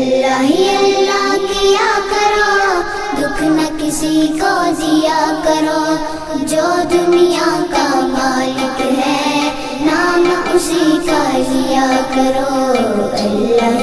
اللہ ہی اللہ کیا کرو، دکھ نہ کسی کو دیا کرو، جو دنیا کا مالک ہے نام اسی کا لیا کرو۔ اللہ